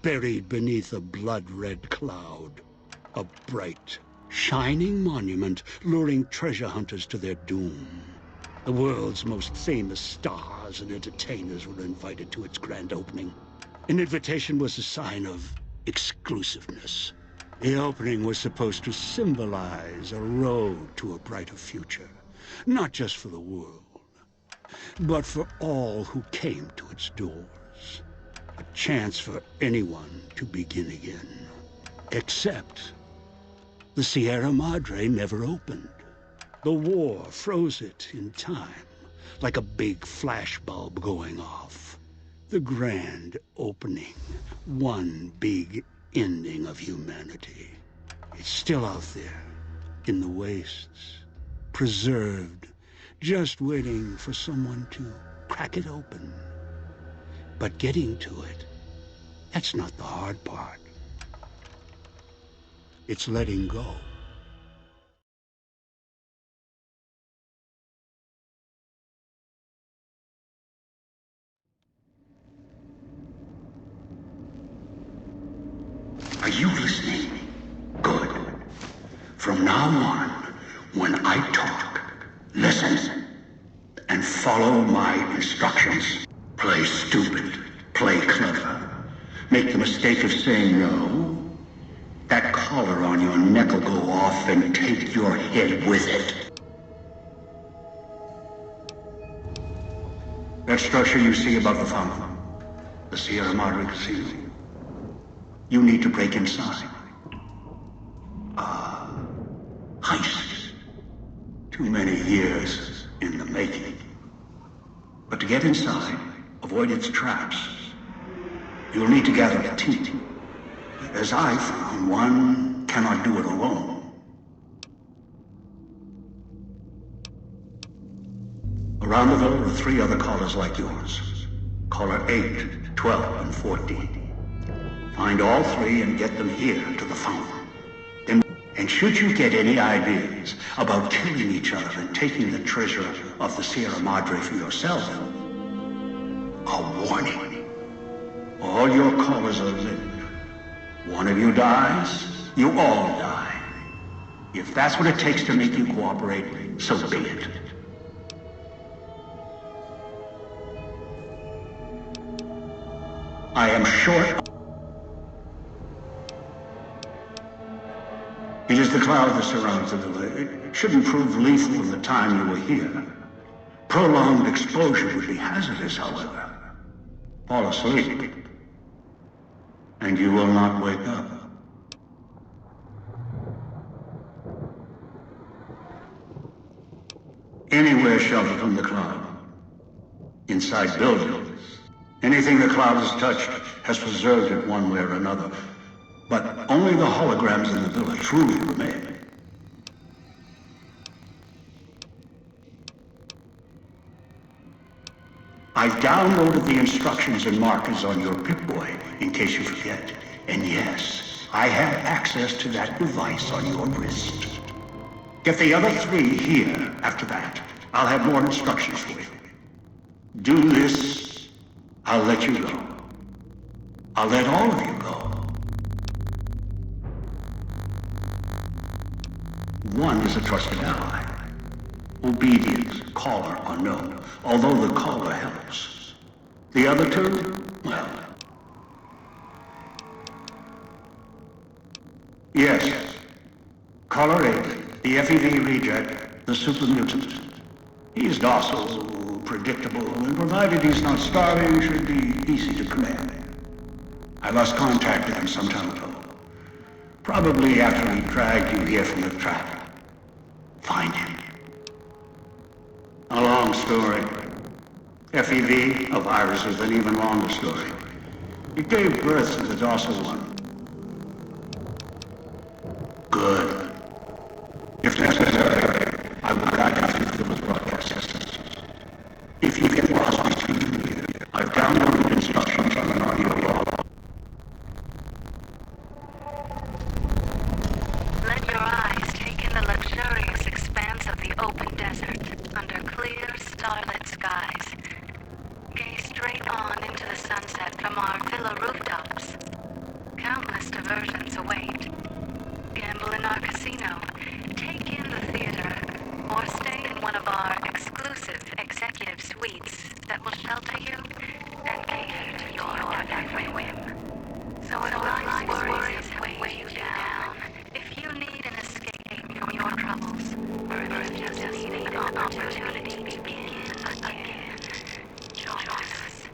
buried beneath a blood-red cloud. A bright, shining monument luring treasure hunters to their doom. The world's most famous stars and entertainers were invited to its grand opening. An invitation was a sign of exclusiveness. The opening was supposed to symbolize a road to a brighter future, not just for the world, but for all who came to its doors. A chance for anyone to begin again. Except the Sierra Madre never opened. The war froze it in time, like a big flashbulb going off. The grand opening, one big ending of humanity. It's still out there, in the wastes, preserved, just waiting for someone to crack it open. But getting to it, that's not the hard part. It's letting go. Are you listening? Good. From now on, when I talk, listen and follow my instructions. Play stupid, play clever. Make the mistake of saying no. That collar on your neck will go off and take your head with it. That structure you see above the fountain, the Sierra Madre Casino. You need to break inside. Heist. Too many years in the making. But to get inside, avoid its traps, you'll need to gather a team. As I found, one cannot do it alone. Around the villa are 3 other callers like yours. Caller 8, 12, and 14. Find all 3 and get them here to the fountain. And should you get any ideas about killing each other and taking the treasure of the Sierra Madre for yourself, a warning. All your callers are lit. One of you dies, you all die. If that's what it takes to make you cooperate, so be it. I am short. It is the cloud that surrounds the villa. It shouldn't prove lethal in the time you were here. Prolonged exposure would be hazardous, however. Fall asleep, and you will not wake up. Anywhere sheltered from the cloud. Inside buildings. Anything the cloud has touched has preserved it one way or another. But only the holograms in the villa truly remain. I've downloaded the instructions and markers on your Pip-Boy, in case you forget. And yes, I have access to that device on your wrist. Get the other 3 here after that. I'll have more instructions for you. Do this, I'll let you go. I'll let all of you go. One is a trusted ally. Obedient, caller, or no, although the caller helps. The other 2, well... Yes. Caller 8, the FEV reject, the super mutant. He's docile, predictable, and provided he's not starving, should be easy to command. I lost contact with him some time ago. Probably after he dragged you here from the trap. Find him. A long story. FEV, a virus, is an even longer story. It gave birth to the docile one. Good. If necessary, I will guide you through those broadcast systems. If you get lost between here, I've downloaded instructions on an audio log. Let your eyes take in the luxurious expanse of the open desert under clear, starlit skies. Gaze straight on into the sunset from our villa rooftops. countless diversions await. Gamble in our casino, take in the theater, or stay in one of our exclusive executive suites that will shelter you and cater to your every whim. So if life's worries weigh you down, if you need an escape from your troubles, or if you just need an opportunity to begin again, join us.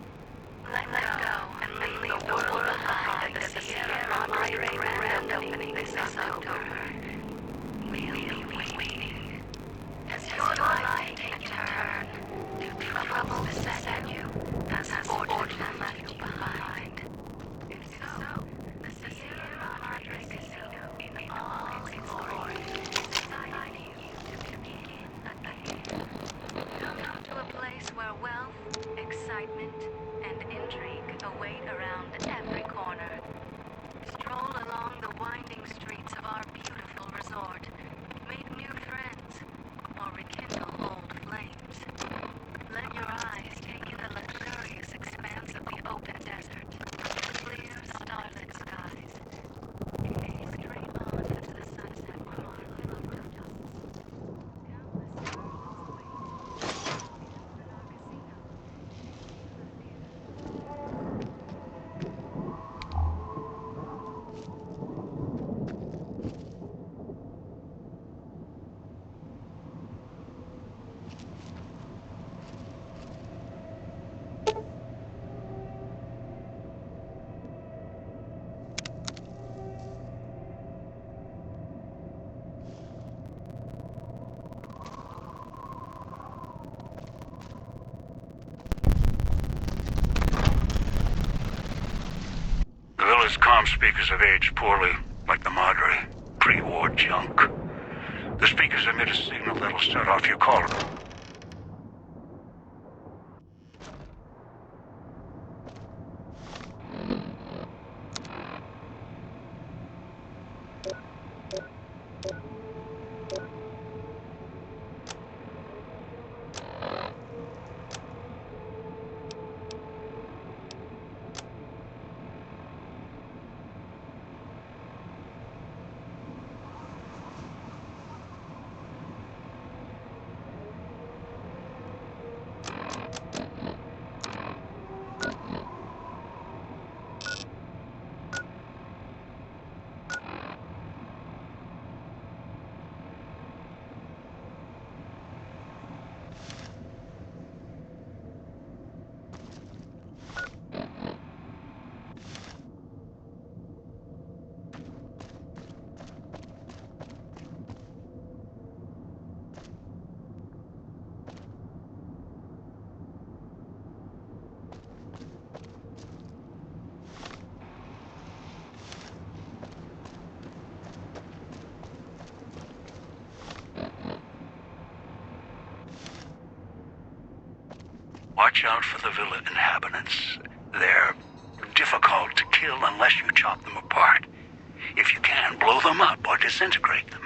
Let go and leave the world behind at the Sierra Madre grand opening this October. We'll be waiting. As your life takes a turn, new troubles beset you, as fortune left you behind. If so, the Sierra Madre Casino in all its glory is inviting you to begin again. Come to a place where wealth, excitement, and intrigue await around every corner. Stroll along the winding streets of our beautiful resort, make new friends, or rekindle old flames. Let your eyes take in the luxurious expanse of the open desert, clear, starlit skies. Gaze straight on into the sunset from our little rooftops. Countless stars await. In our casino. The villa's comm speakers have aged poorly, like the Madre. Pre-war junk. The speakers emit a signal that'll set off your call. Watch out for the villa inhabitants. They're difficult to kill unless you chop them apart. If you can, blow them up or disintegrate them.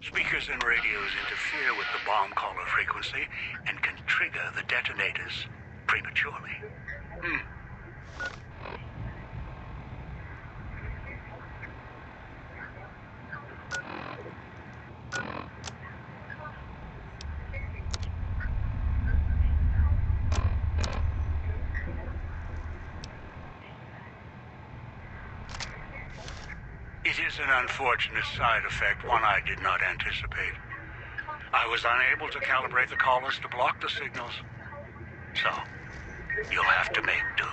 Speakers and radios interfere with the bomb caller frequency and can trigger the detonators prematurely. It is an unfortunate side effect, one I did not anticipate. I was unable to calibrate the callers to block the signals, so you'll have to make do.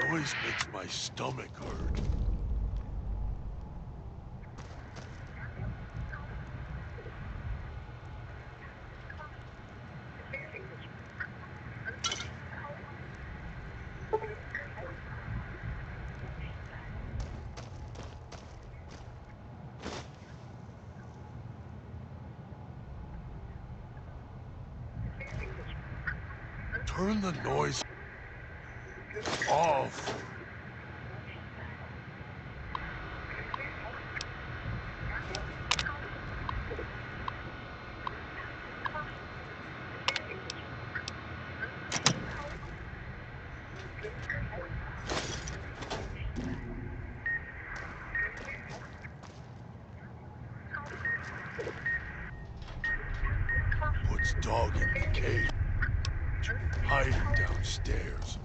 Noise makes my stomach hurt. Turn the noise off. Puts dog in the cage. Hiding downstairs.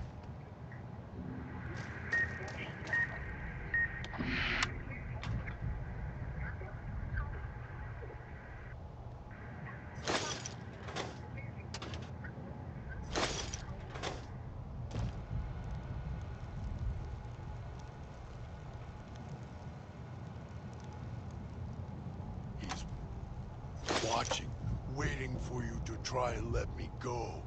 He's watching, waiting for you to try and let me go.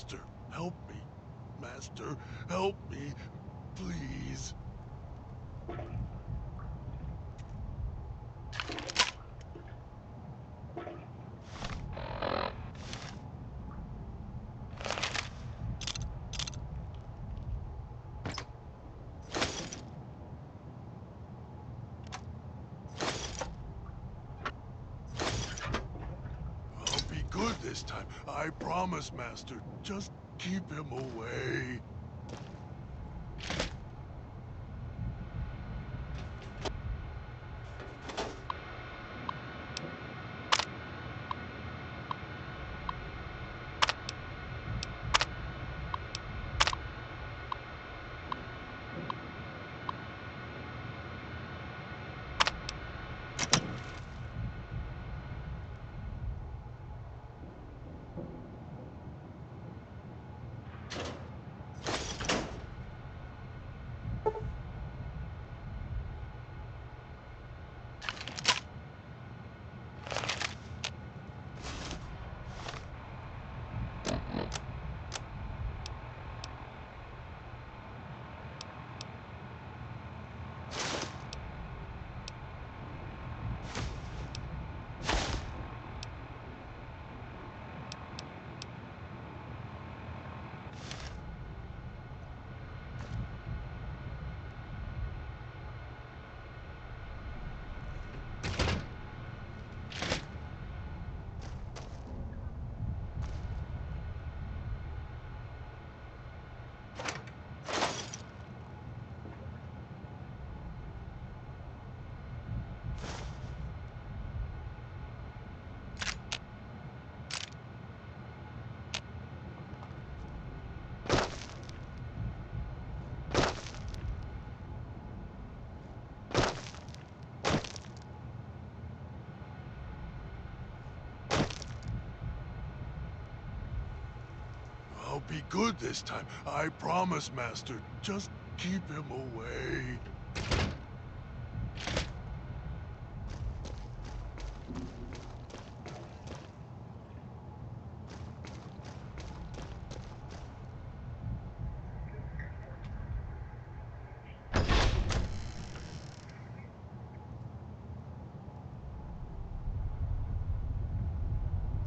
Master, help me. Master, help me. Please. I'll be good this time. I promise, Master. Just keep him away. I'll be good this time. I promise, Master. Just keep him away.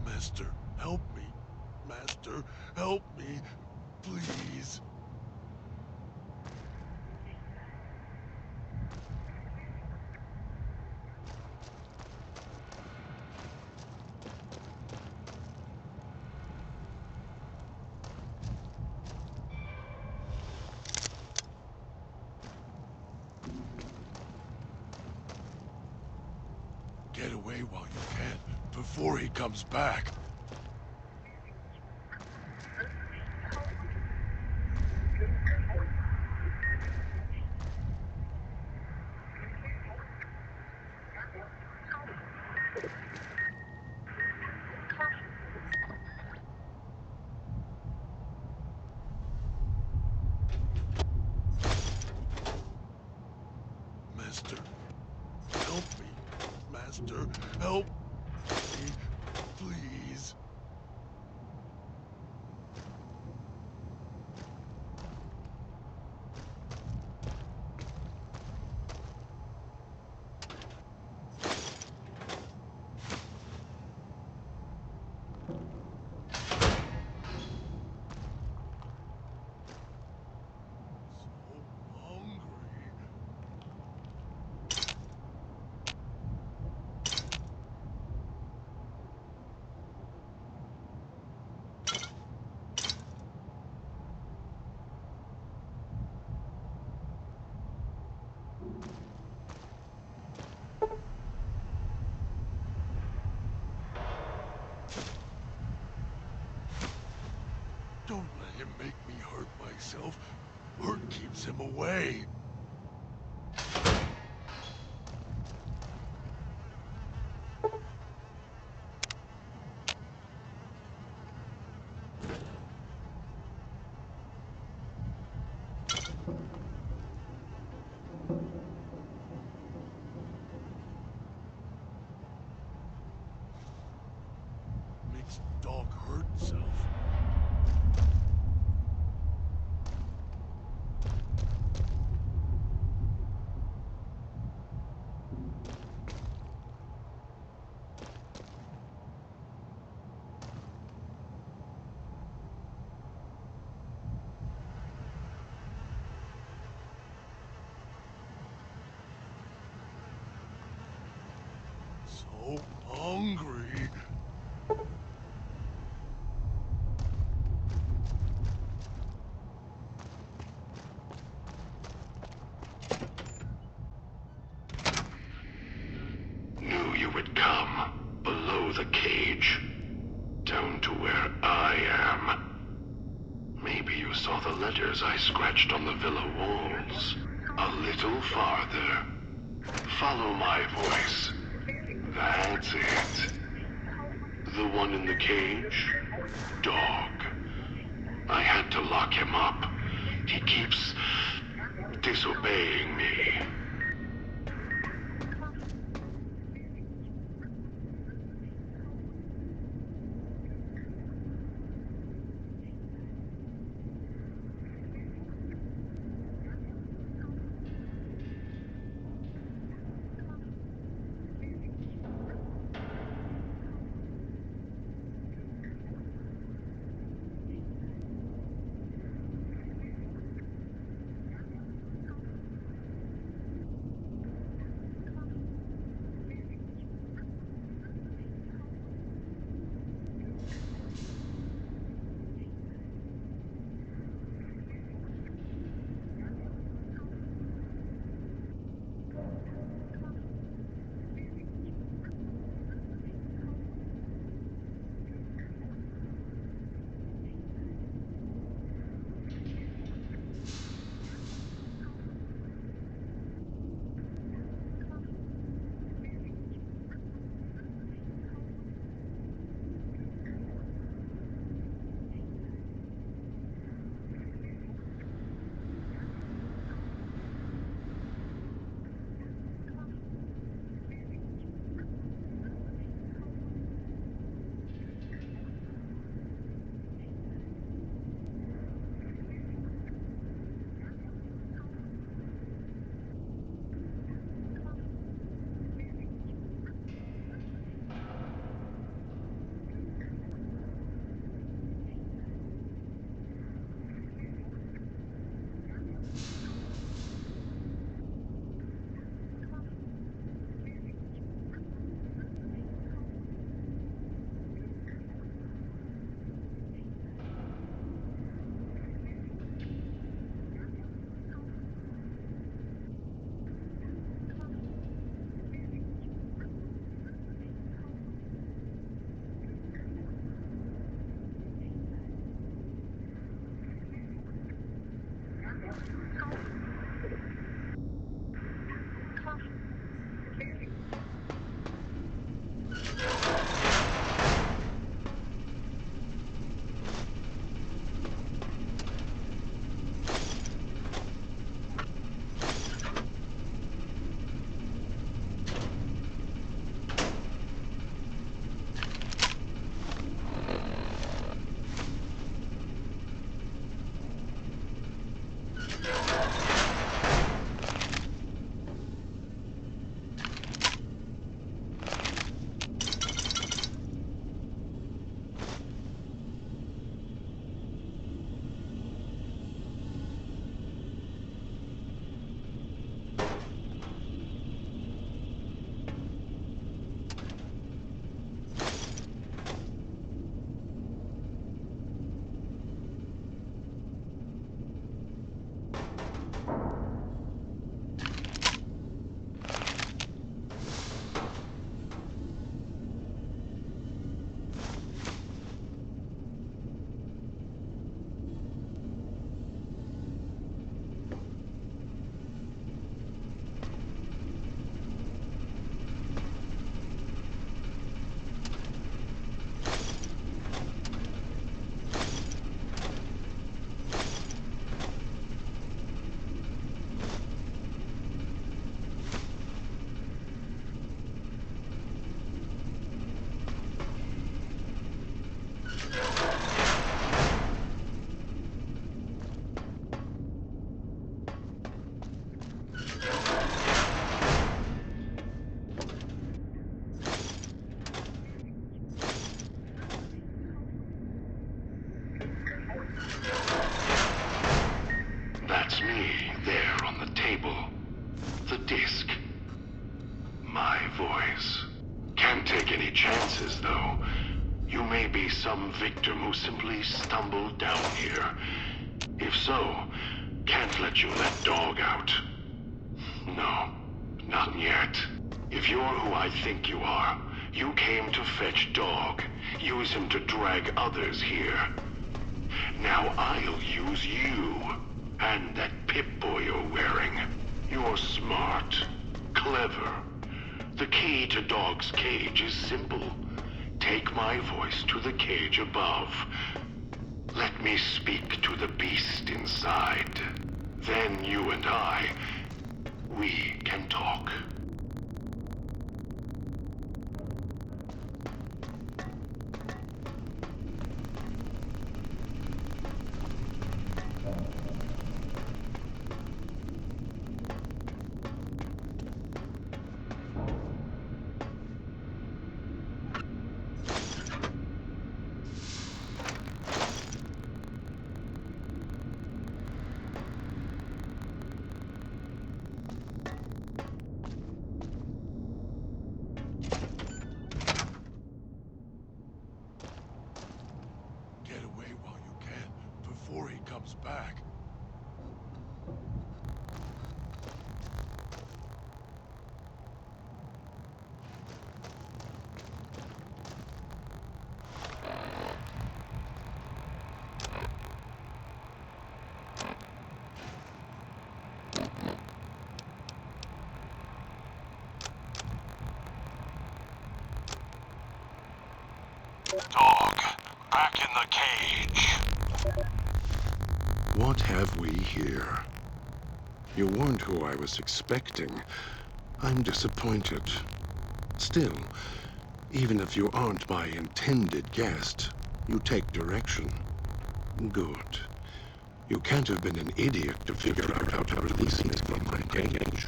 Master, help me. Master, help me. Please. Get away while you can, before he comes back. Master, help me. Master, help me. Please. So hungry. Don't let him make me hurt myself. Hurt keeps him away. Makes dog hurt himself. So hungry. Knew you would come. Below the cage. Down to where I am. Maybe you saw the letters I scratched on the villa walls. A little farther. Follow my voice. That's it. The one in the cage? Dog. I had to lock him up. He keeps disobeying me. The disc. My voice. Can't take any chances, though. You may be some victim who simply stumbled down here. If so, can't let you let Dog out. No, not yet. If you're who I think you are, you came to fetch Dog. Use him to drag others here. Now I'll use you. And that Pip-Boy you're wearing. You're smart. Clever. The key to Dog's cage is simple. Take my voice to the cage above. Let me speak to the beast inside. Then you and we can talk. Get away while you can, before he comes back. Dog, back in the cage. What have we here? You weren't who I was expecting. I'm disappointed. Still, even if you aren't my intended guest, you take direction. Good. You can't have been an idiot to figure out how to release me from my cage.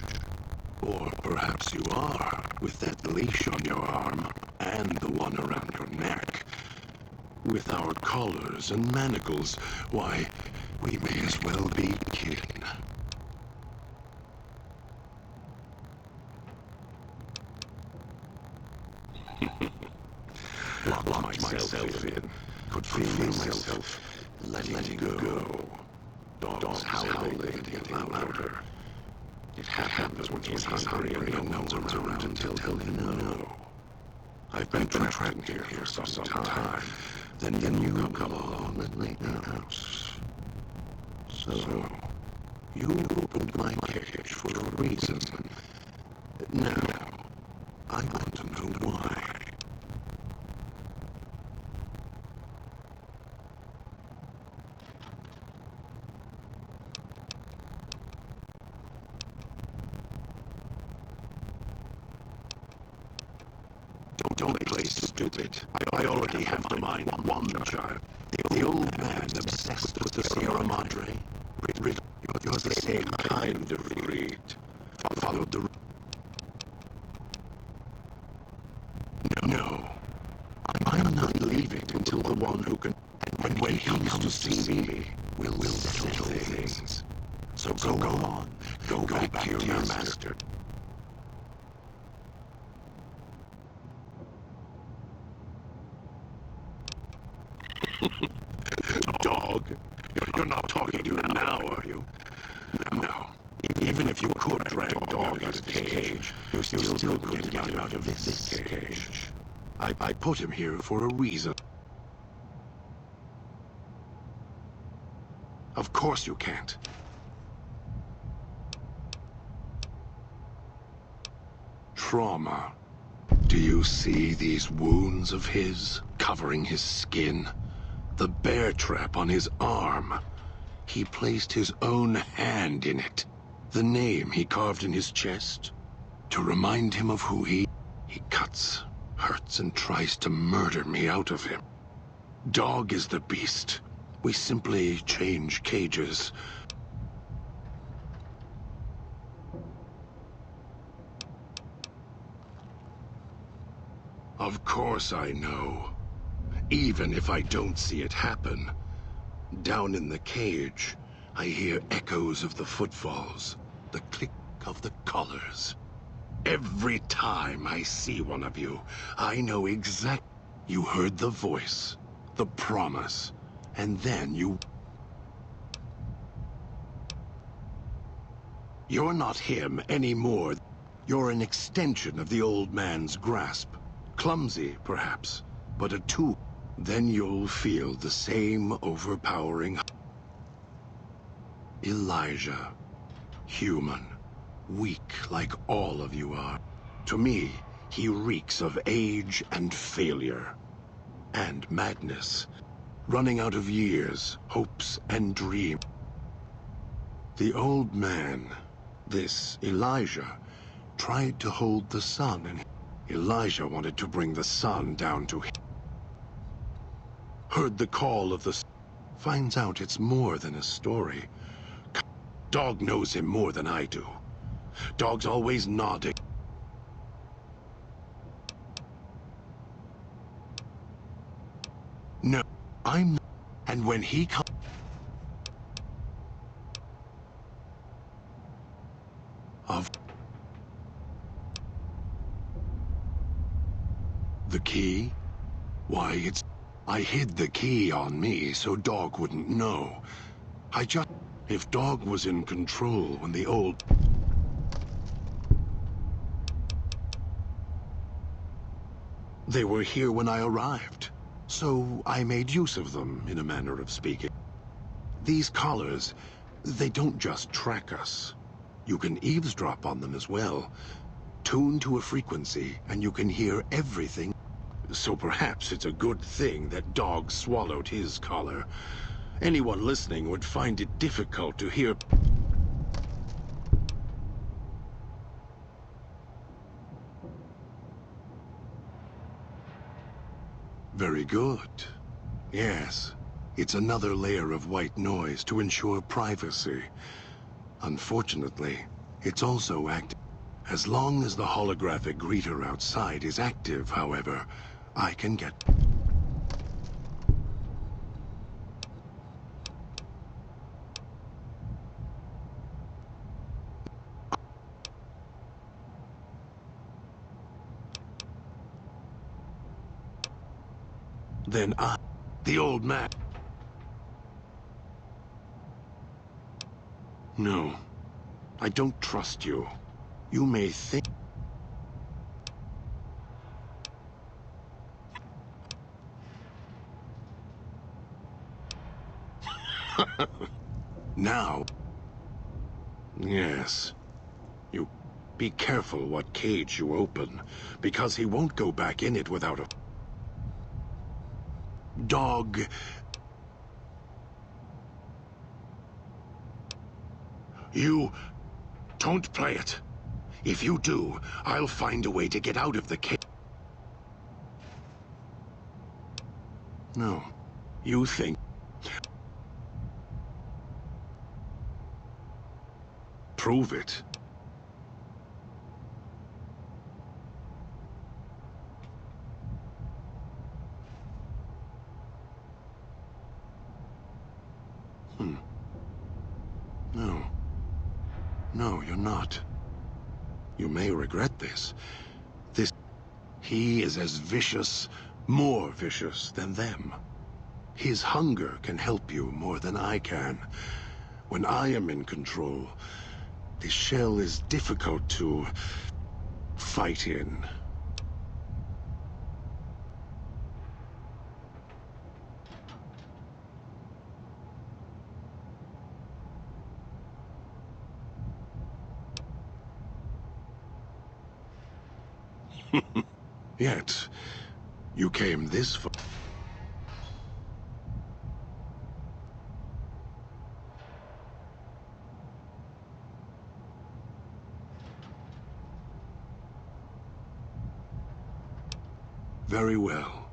Or perhaps you are, with that leash on your arm, and the one around your neck. With our collars and manacles, why, we may as well be kin. Lock myself in. Could feel myself letting go. Dogs howling and getting louder. It happens when he's hungry and no one's around to tell him no. I've been trapped in here for some time. Then you come along and lay out. So, you opened my cage for a reason. Now, I want to know why. Don't play stupid. I already have the mind of one child. The old man obsessed with the Sierra Madre. You're the same kind of breed. Followed the... No. I'm not leaving until the one who can... And when he comes to see me, we'll settle things. So go on. Go back to your master. Dog, you're not talking to him now, are you? No. Even if you could drag Dog out of his cage, you still couldn't get him out of this cage. I put him here for a reason. Of course you can't. Trauma. Do you see these wounds of his covering his skin? The bear trap on his arm. He placed his own hand in it. The name he carved in his chest. To remind him of who he cuts, hurts, and tries to murder me out of him. Dog is the beast. We simply change cages. Of course I know. Even if I don't see it happen. Down in the cage, I hear echoes of the footfalls, the click of the collars. Every time I see one of you, I know exactly. You heard the voice, the promise, and then you... You're not him anymore. You're an extension of the old man's grasp. Clumsy, perhaps, but a tool. Then you'll feel the same overpowering... Elijah. Human. Weak like all of you are. To me, he reeks of age and failure. And madness. Running out of years, hopes and dreams. The old man, this Elijah, tried to hold the sun, and Elijah wanted to bring the sun down to him. Heard the call of the... Finds out it's more than a story. Dog knows him more than I do. Dog's always nodding. No, I'm not. And when he comes... Of... The key? Why, it's... I hid the key on me so Dog wouldn't know. I just... If Dog was in control when the old... They were here when I arrived, so I made use of them, in a manner of speaking. These collars, they don't just track us. You can eavesdrop on them as well. Tune to a frequency, and you can hear everything. So perhaps it's a good thing that Dog swallowed his collar. Anyone listening would find it difficult to hear... Very good. Yes. It's another layer of white noise to ensure privacy. Unfortunately, it's also active. As long as the holographic greeter outside is active, however, I can get... Then I... The old man... No. I don't trust you. You may think... Now... Yes. You... Be careful what cage you open, because he won't go back in it without a... Dog... You... Don't play it. If you do, I'll find a way to get out of the cage. No. You think... Prove it. No. No, you're not. You may regret this. He is as vicious, more vicious than them. His hunger can help you more than I can. When I am in control, the shell is difficult to fight in. Yet, you came this far. Very well.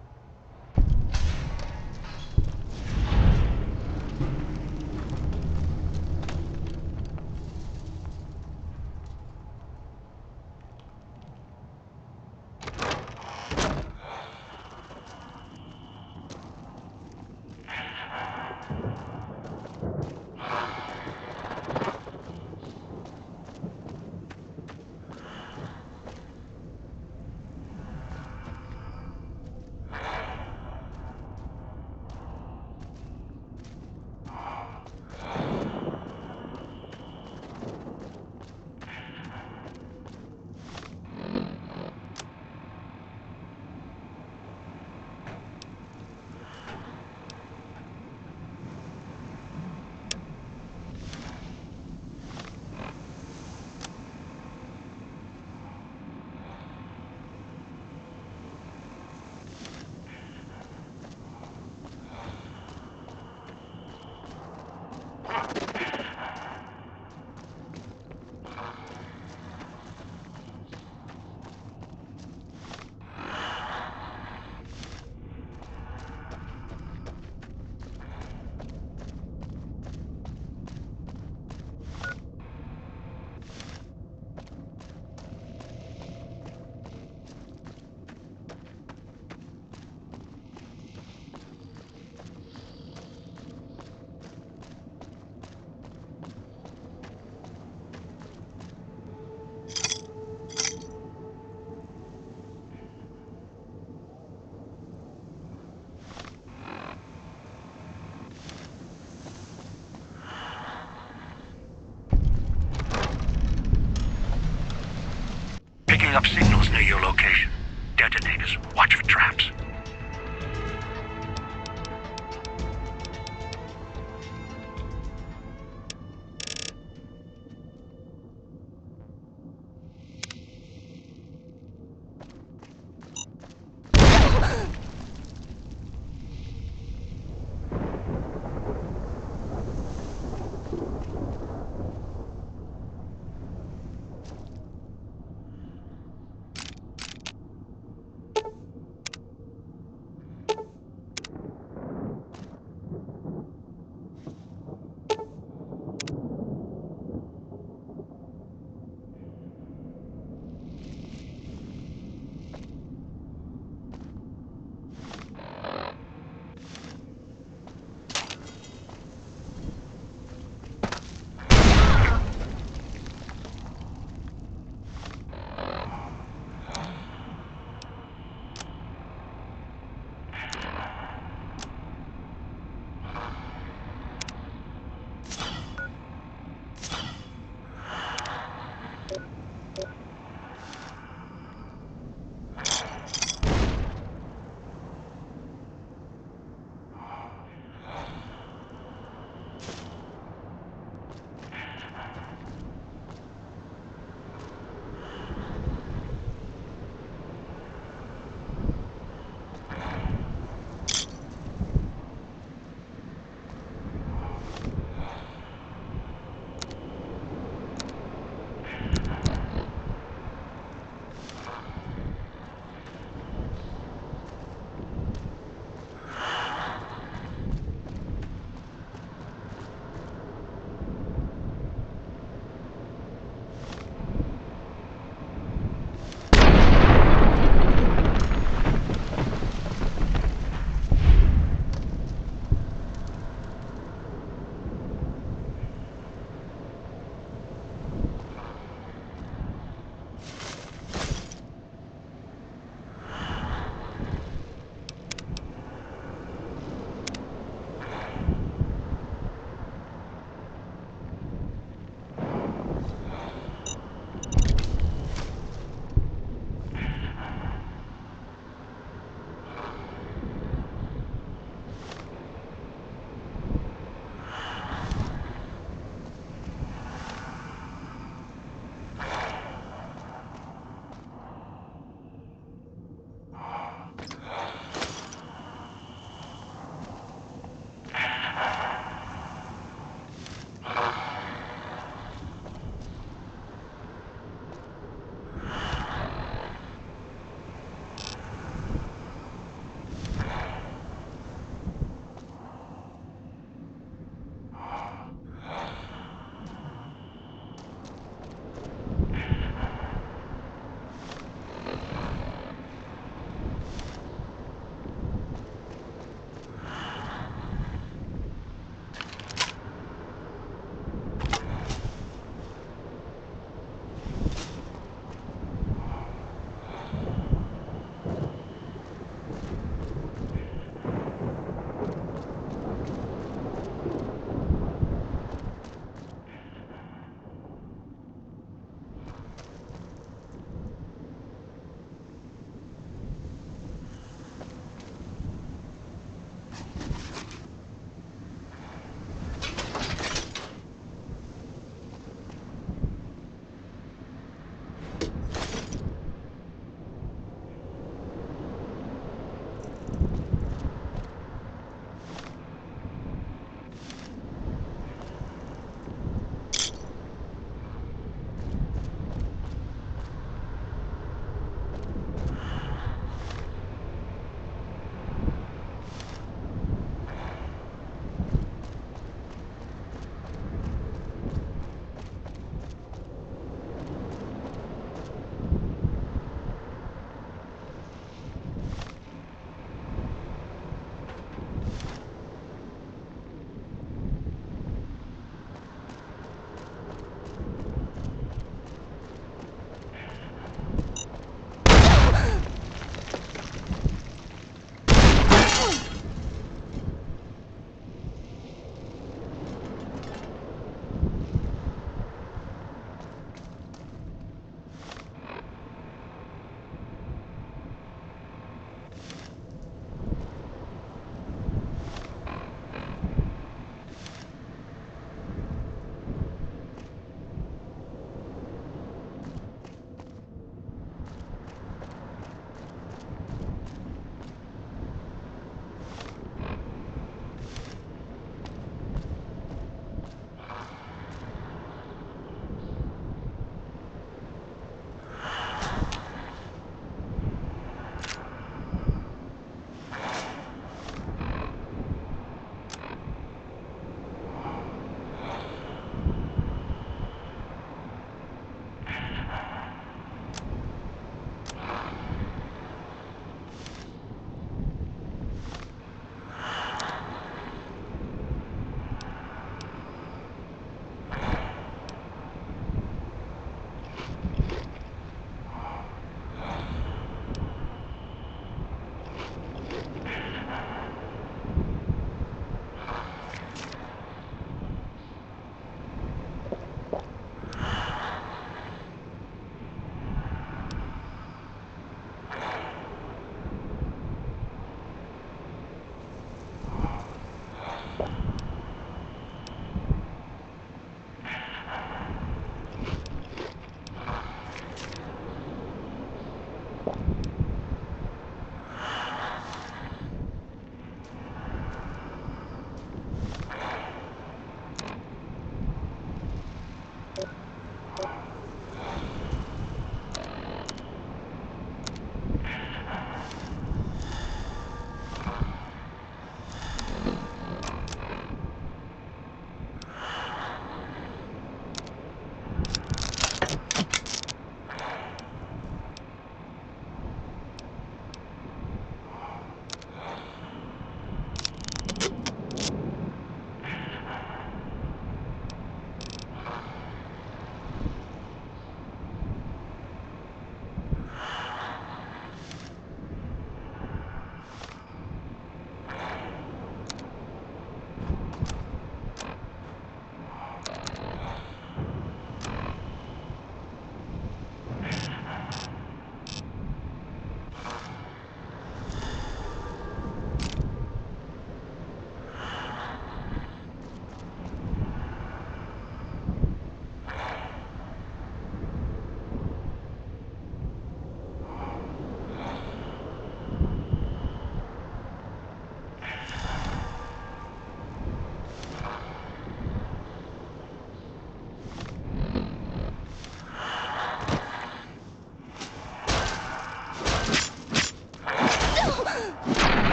detonators. Watch for traps.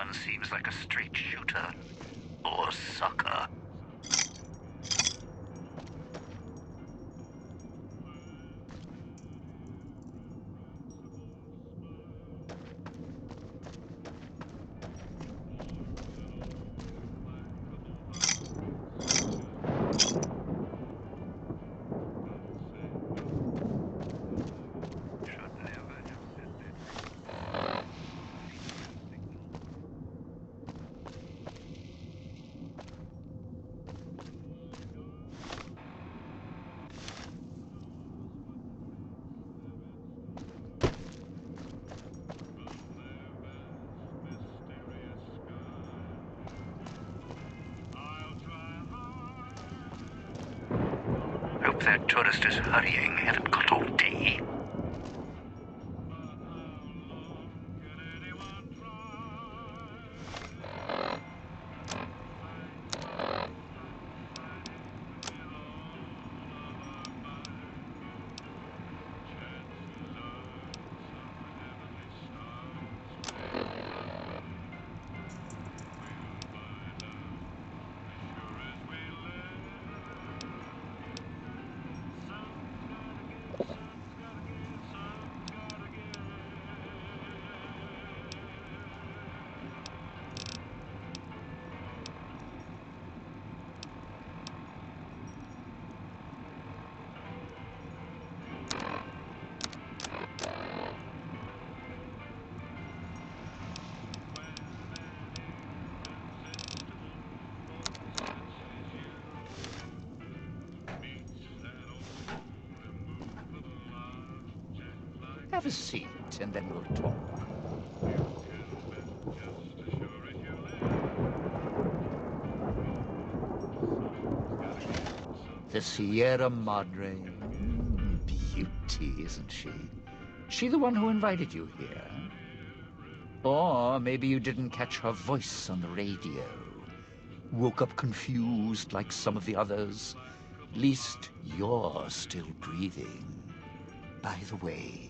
one seems like a straight shooter. Or sucker. Hope that tourist is hurrying. Haven't got all day. Have a seat, and then we'll talk. The Sierra Madre. Beauty, isn't she? She the one who invited you here? Or maybe you didn't catch her voice on the radio. Woke up confused like some of the others. At least you're still breathing. By the way,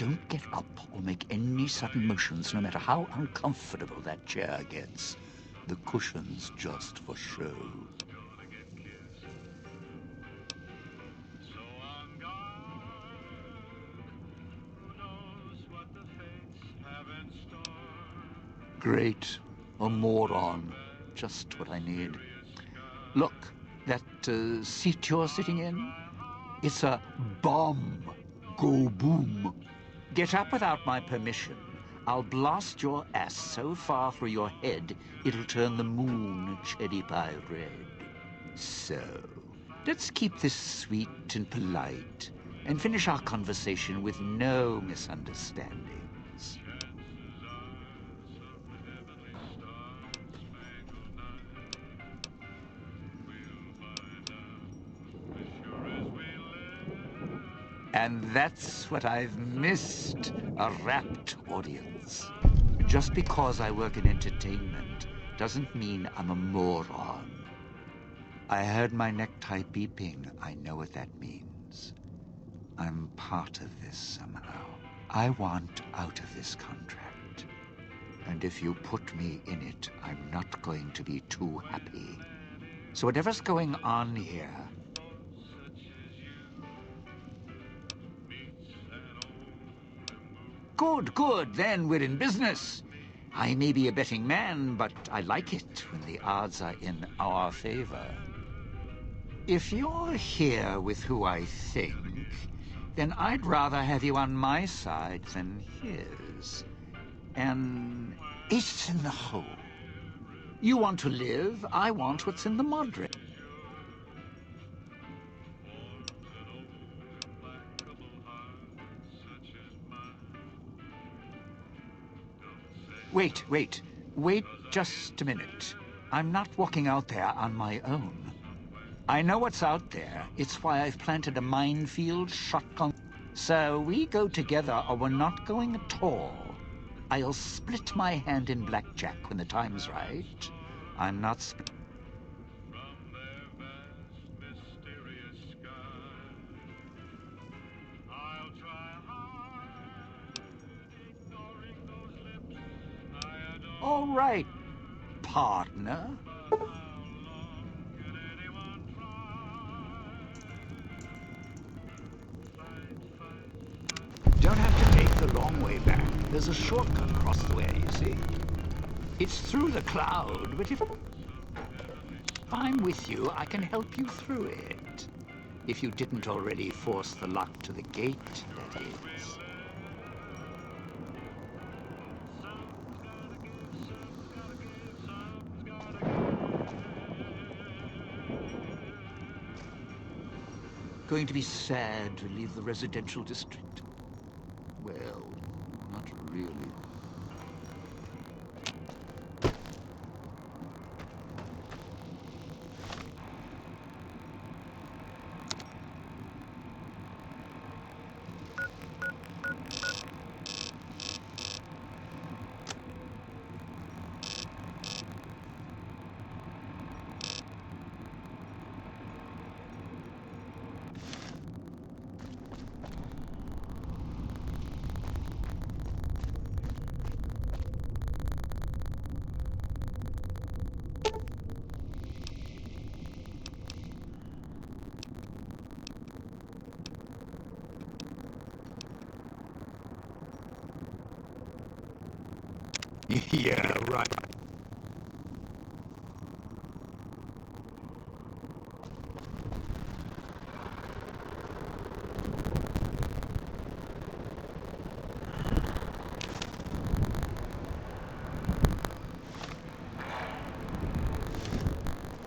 don't get up or make any sudden motions, no matter how uncomfortable that chair gets. The cushion's just for show. Great. A moron. Just what I need. Look, that seat you're sitting in, it's a bomb. Go boom. Get up without my permission. I'll blast your ass so far through your head, it'll turn the moon cherry pie red. So, let's keep this sweet and polite and finish our conversation with no misunderstandings. And that's what I've missed, a rapt audience. Just because I work in entertainment doesn't mean I'm a moron. I heard my necktie beeping. I know what that means. I'm part of this somehow. I want out of this contract. And if you put me in it, I'm not going to be too happy. So whatever's going on here, good, then we're in business. I may be a betting man, but I like it when the odds are in our favor. If you're here with who I think, then I'd rather have you on my side than his. An ace in the hole. You want to live, I want what's in the Madre. Wait just a minute. I'm not walking out there on my own. I know what's out there. It's why I've planted a minefield shotgun. So we go together or we're not going at all. I'll split my hand in blackjack when the time's right. I'm not All right, partner. Don't have to take the long way back. There's a shortcut across the way, you see. It's through the cloud, but if I'm with you, I can help you through it. If you didn't already force the lock to the gate, that is. Going to be sad to leave the residential district? Well, not really. Yeah, right.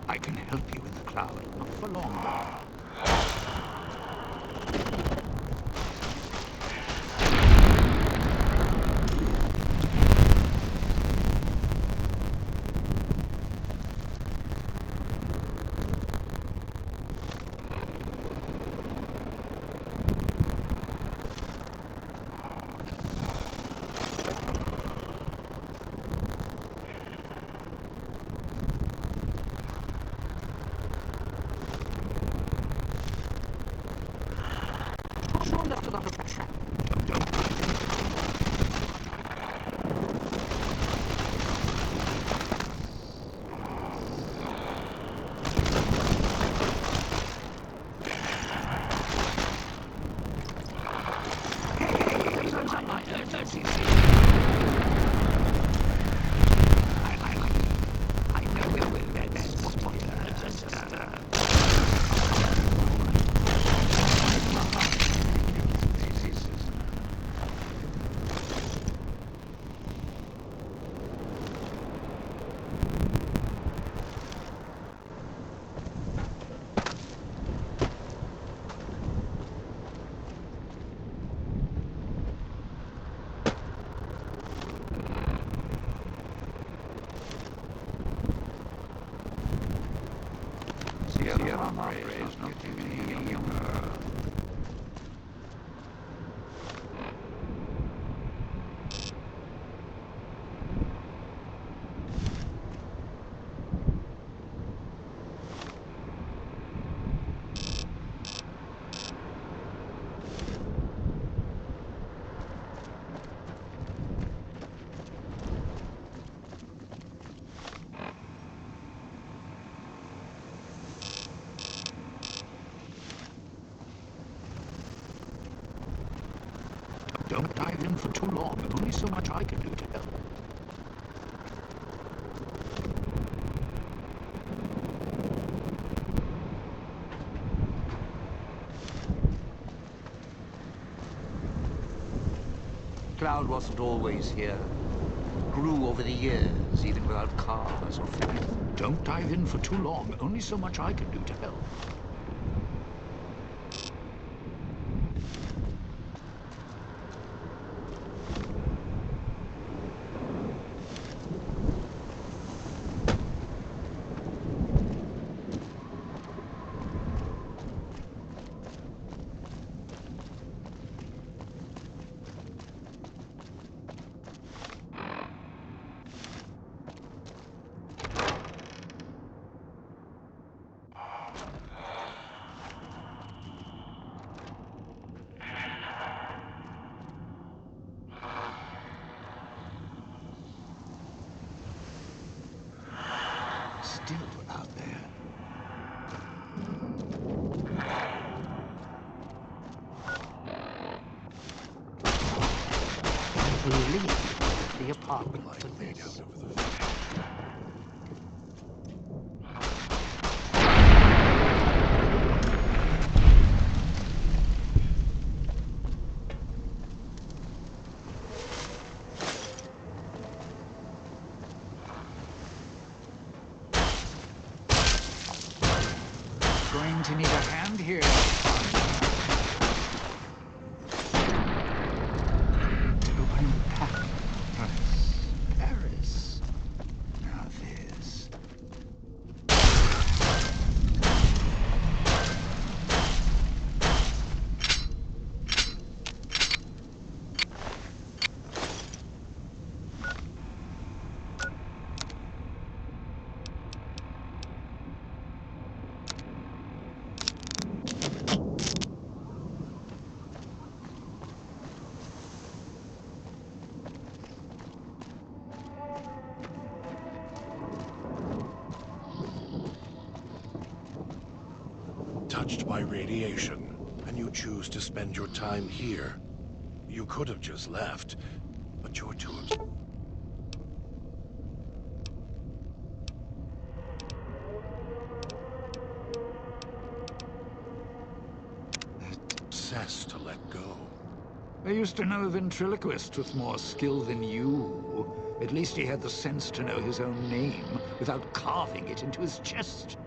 I can help you in the cloud, not for long, though. Sure left a lot of pressure. Don't. Is not getting any younger. Don't dive in for too long. Only so much I can do to help. Cloud wasn't always here. Grew over the years, even without cars or ferries. Don't dive in for too long. Only so much I can do to help. still out there. I will leave the apartment for this. Going to need a hand here. Opening path. Paris. Now this. Touched by radiation, and you choose to spend your time here. You could have just left, but you're too obsessed to let go. I used to know a ventriloquist with more skill than you. At least he had the sense to know his own name without carving it into his chest.